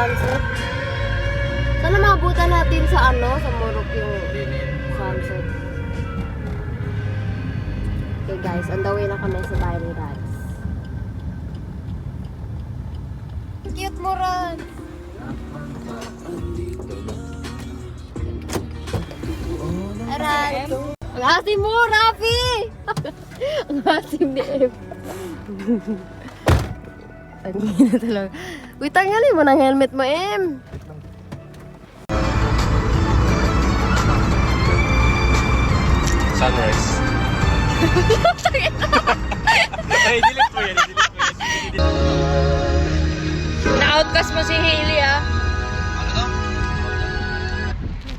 sunset. Sana maabutan natin sa ano, sa Morok yung sunset. Okay guys, on the way na kami sa bahay ni Rads. Cute mo, Rads! Rads! Ang asim mo, Rafi! Ang asim ni Em. Ang hina talaga. Wait, tanggalin mo ng helmet mo, Em. Sunrise. Ay, delete mo yan. Na-outcast mo si Hailey, ah.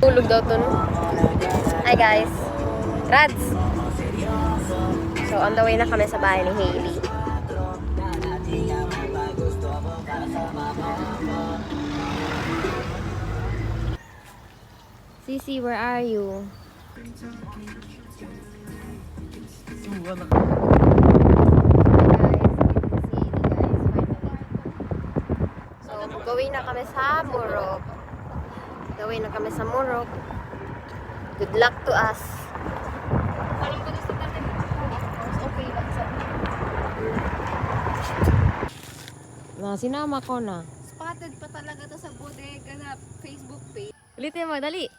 Tulog daw to, no? Hi, guys. Rads. So, on the way na kami sa bahay ni Hailey. Sisi, where are you? So, gawin na kami sa Morok. Gawin na kami sa Morok. Good luck to us. Okay lang sa sinama ko na. Spotted pa talaga to sa bodega na Facebook page. Ulitin mo, dali.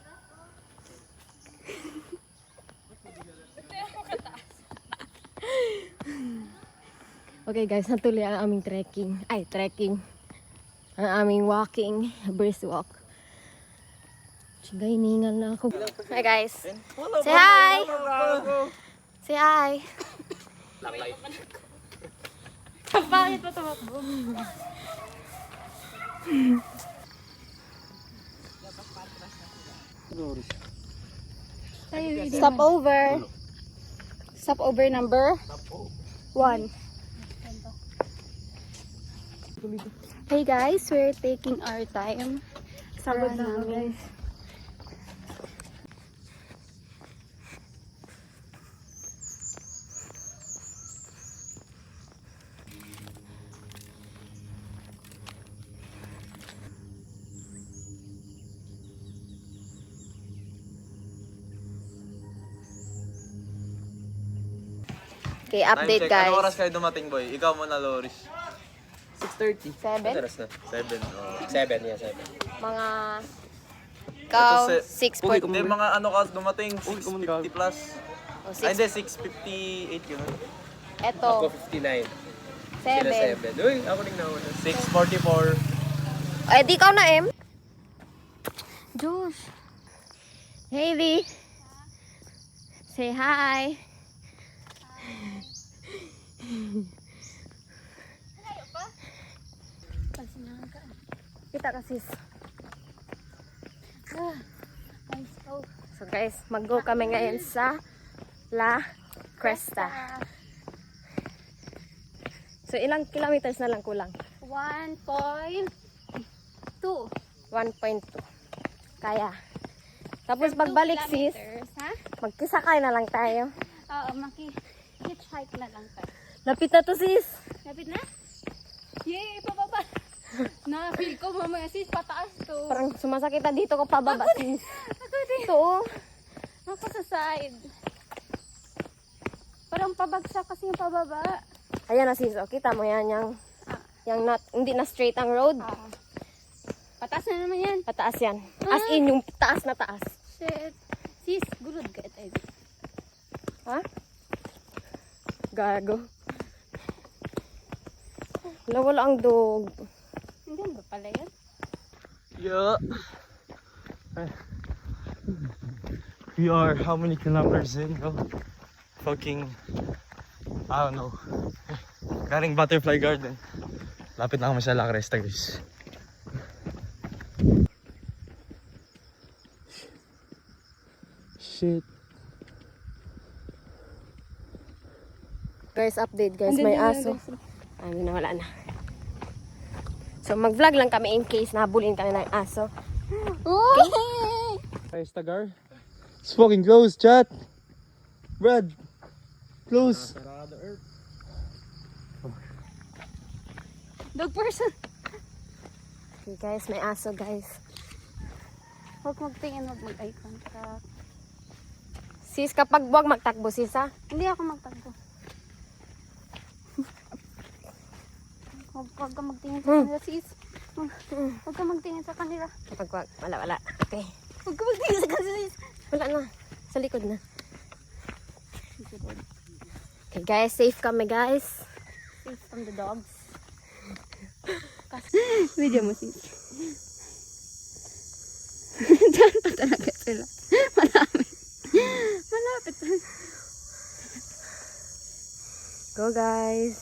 Okay guys, natuloy ang aming trekking. Ay, trekking. Ang aming walking, brisk walk. Sigay, ningal na ako. Hi guys. Say hi! Say hi! Bakit pa tumakbo? Stop over. Stop over number 1. Hey guys, we're taking our time. Sabag na ako, guys. Okay, update guys. Ano oras kayo dumating, boy? Ikaw muna, Loris. 6:30. 7? Oras na? 7. 7, yeah, 7. Mga... Ikaw, 6:40. Hindi, mga ano ka dumating? 6:50 plus. O, Ay, 6. hindi, 6:58 yun. Eto, 59. 7. Uy, ako rin nauna. 6:44. Eh, di ikaw na, Em. Josh. Hailey. Say hi. Kita ka, sis. So guys, mag-go kami ngayon sa La Cresta. So ilang kilometers na lang kulang? 1.2. 1.2. Kaya. Tapos pagbalik, sis, Ha? magkisakay na lang tayo. Oo, maki-hitchhike na lang tayo. Lapit na to, sis. Lapit na? Yay, pababa. Na-feel ko mamaya sis, pataas to. Parang sumasakit na dito ko pababa, sis. Ako din. Ito, oh. Ako sa side. Parang pabagsak kasi yung pababa. Ayan na, sis. O, kita mo yan, yung not, hindi na straight ang road. Pataas na naman yan. Pataas yan. As in, yung taas na taas. Shit. Sis, gulod ka tayo. Ha? Gago. Wala ang dog. Hindi ba pala yan? Yeah. We are how many kilometers in, bro? Fucking, I don't know. Galing Butterfly Garden. Lapit na kami sa La Cresta, guys. Shit. Guys, update guys. May aso. Ay, nawala na. So, mag-vlog lang kami in case nabulin kami ng aso. Hey, Stagar. It's fucking close, chat. Brad. Close. Dog person. Okay guys, may aso guys. Huwag magtingin, huwag mag-eye contact. Sis, kapag buwag magtakbo sis ha. Hindi ako magtagpo. Huwag ka magtingin sa kanila, sis. Huwag ka magtingin sa kanila. Kapag buwag, wala. Okay. Huwag ka magtingin sa kanila, sis. Wala na. Sa likod na. Okay guys, safe kami guys. Safe from the dogs. Video mo, sis. Diyan pa talaga sila. Malapit. Go guys.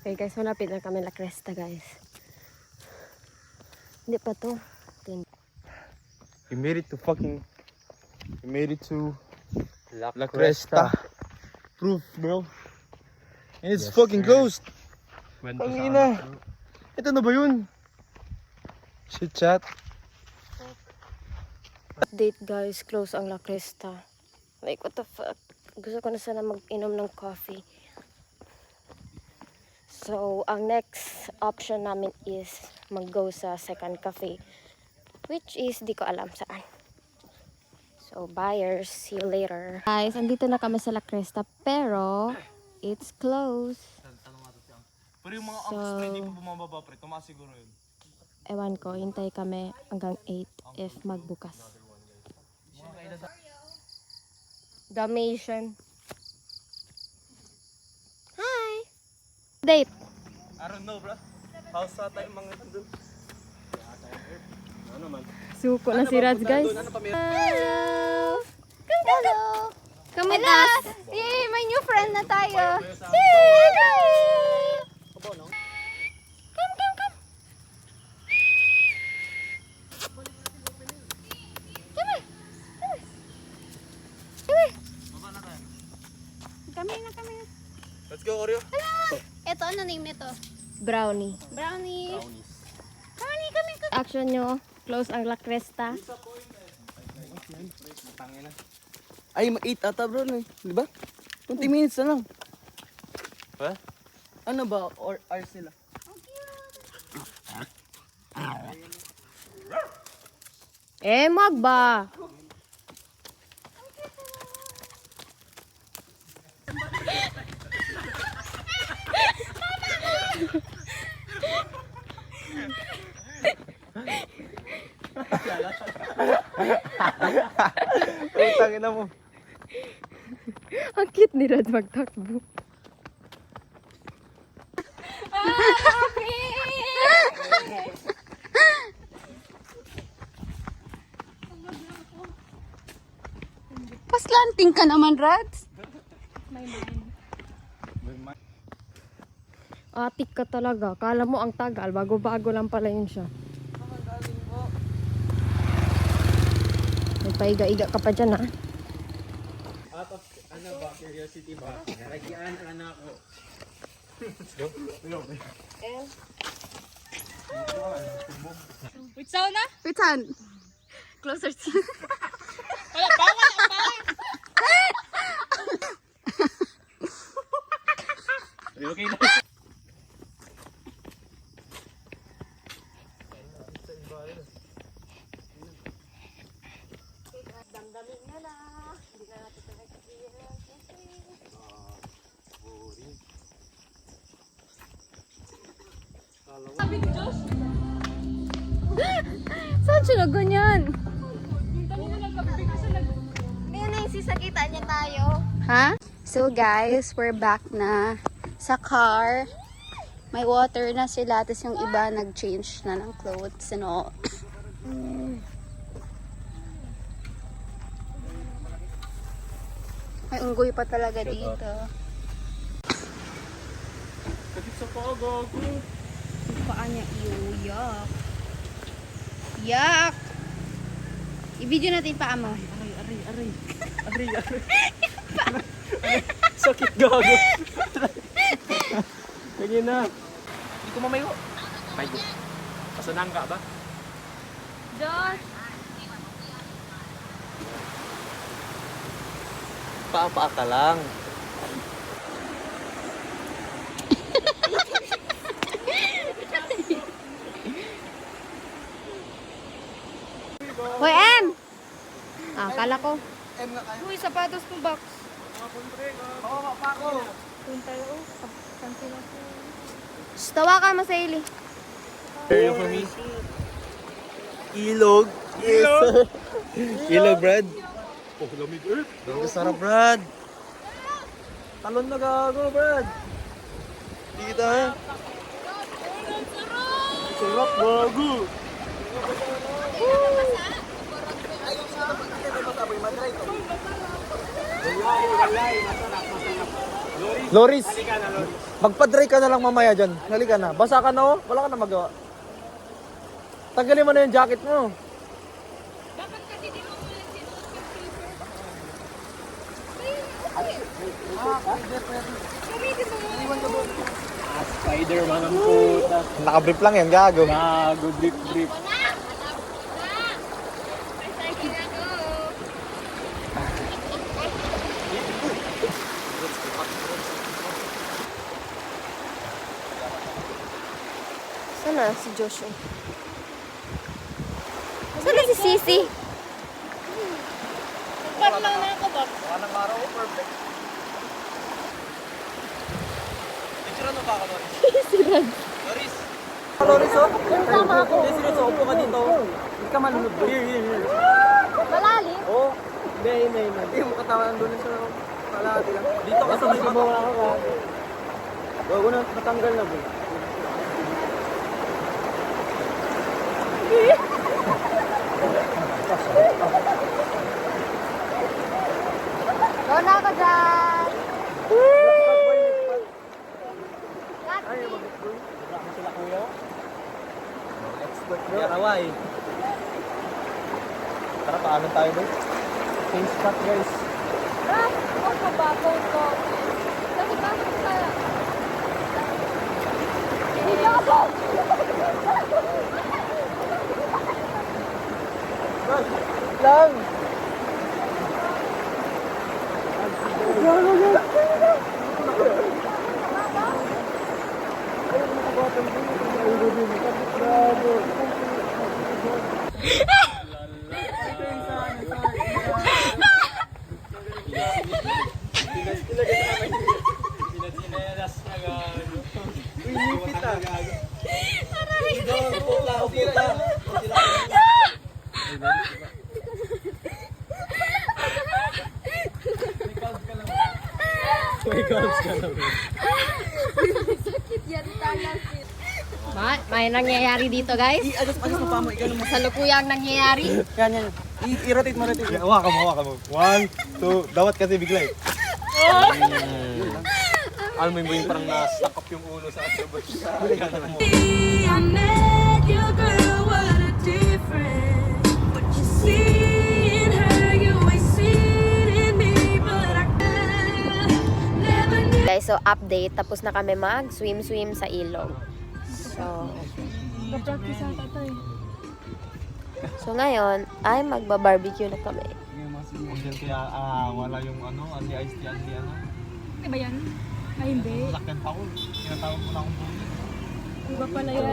Okay guys, malapit na kami La Cresta guys. Hindi pa to. We made it to La Cresta. Proof, bro. And it's fucking closed. Pangina. Ito na ba yun? Shit chat. Update guys, close ang La Cresta. Like what the fuck. Gusto ko na sana mag-inom ng coffee. So, ang next option namin is mag-go sa second cafe. Which is, di ko alam saan. So, buyers, see you later. Guys, andito na kami sa La Cresta, pero it's closed. Pero yung mga So, angkas na hindi pa bumababa, pre, tumaas siguro yun. Ewan ko, hintay kami hanggang 8 if magbukas. Dalmatian. Hi! Date. I don't know, bro. House sa tayo mga nandun. Ano naman? Suko na si Raj, guys. Ano pa meron? Hello! Hello! Hello! Yay! May new friend na tayo! Kami na. Let's go, Oreo. Ito, ano name nito? Brownie. Brownie. Kami. Action nyo. Close ang La Cresta. Ay, 8 ata bro, no? Di ba? 20 minutes na lang. What? Ano ba? Or hours sila? Mag ba? Utangin na mo. Ang cute ni Raj magtakbo. Paslanting ka naman, Rads. Atik ka talaga. Kala mo ang tagal. Bago-bago lang pala yun siya. May paiga-iga ka pa dyan, ha? Out of, ano ba, curiosity ba? Naragian ang anak ko. Wait, sauna? Wait, saan? Closer to you. Okay na. Saan siya na ganyan? Ayun na yung sisakita niya tayo. Ha? So guys, we're back na sa car. May water na sila, tapos yung iba nag-change na ng clothes and all. May unggoy pa talaga dito. Kapit sa pagod. Yung paa niya, yak. Yak! I-video natin paa mo. Aray. Sakit gago. Sige na. Hindi ko mamayo. Mayo. Pasanang ka ba? Josh! Paa ka lang. Hoy, M! Ah, kala ko. Uy, sapatos mo box. Tawa ka, Masayli. Area for me. Ilog. Yes, sir. Ilog, Brad. Oh, lamig. Ang sarap, Brad. Talon na gago, Brad. Kita, ha? Sarap, gago. Loris, magpa-dry ka na lang mamaya dyan. Halika na. Basa ka na, oh. Wala ka na magawa. Tanggalin mo na yung jacket mo. Spider-Man ang puta. Nakabrief lang yan, gago. Gago, drip. Sana si Joshua? Sana si Sisi? Anong araw, perfect. Picture ano ba ako, Loris? Loris! Loris, oh! Sama ako. Hindi, seryoso, upo ka dito. Hindi ka manunod doon. Here. Malalim? Oo. Hindi, mo katawan doon sa kalahati lang. Dito ka sa may mata. Bago na, natanggal na ba? Go na ako dyan! Expert bro. Yaraway. Tara, paano tayo doon? Change shot, guys. Huwag ka ba? Photo. Kasi bakit ka? Hindi ako! Lang! Pinasinelas na gago. Uy, kita. May nangyayari dito, guys. I-adjust mo pa mo. Ikaw mo. Salukuyang nangyayari. Yan. I-rotate mo. Hawakan mo. 1, 2. Dawat kasi bigla eh. Alam mo yung parang na-stuck up yung ulo sa atin. I met your girl, what a difference. What you see in her, you ain't seen in me, but I never knew. Guys, so update. Tapos na kami mag-swim sa ilog. So ngayon, ay magba-barbecue na kami. Kaya wala yung only iced tea, only Ano ba yan? Ay, hindi. Lakyan pa ako. Tinatawag mo na akong bulit. Iba pala yan.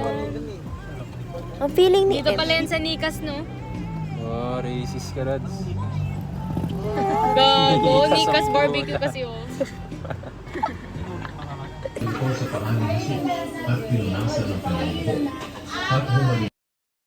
Ang feeling ni Dito Em. pala yan sa Nikas, no? Oh, racist ka, Rads. Gago, Nikas barbecue kasi, oh. Tungkol sa pangangisip at pinunasa ng kanyang buhok at humalik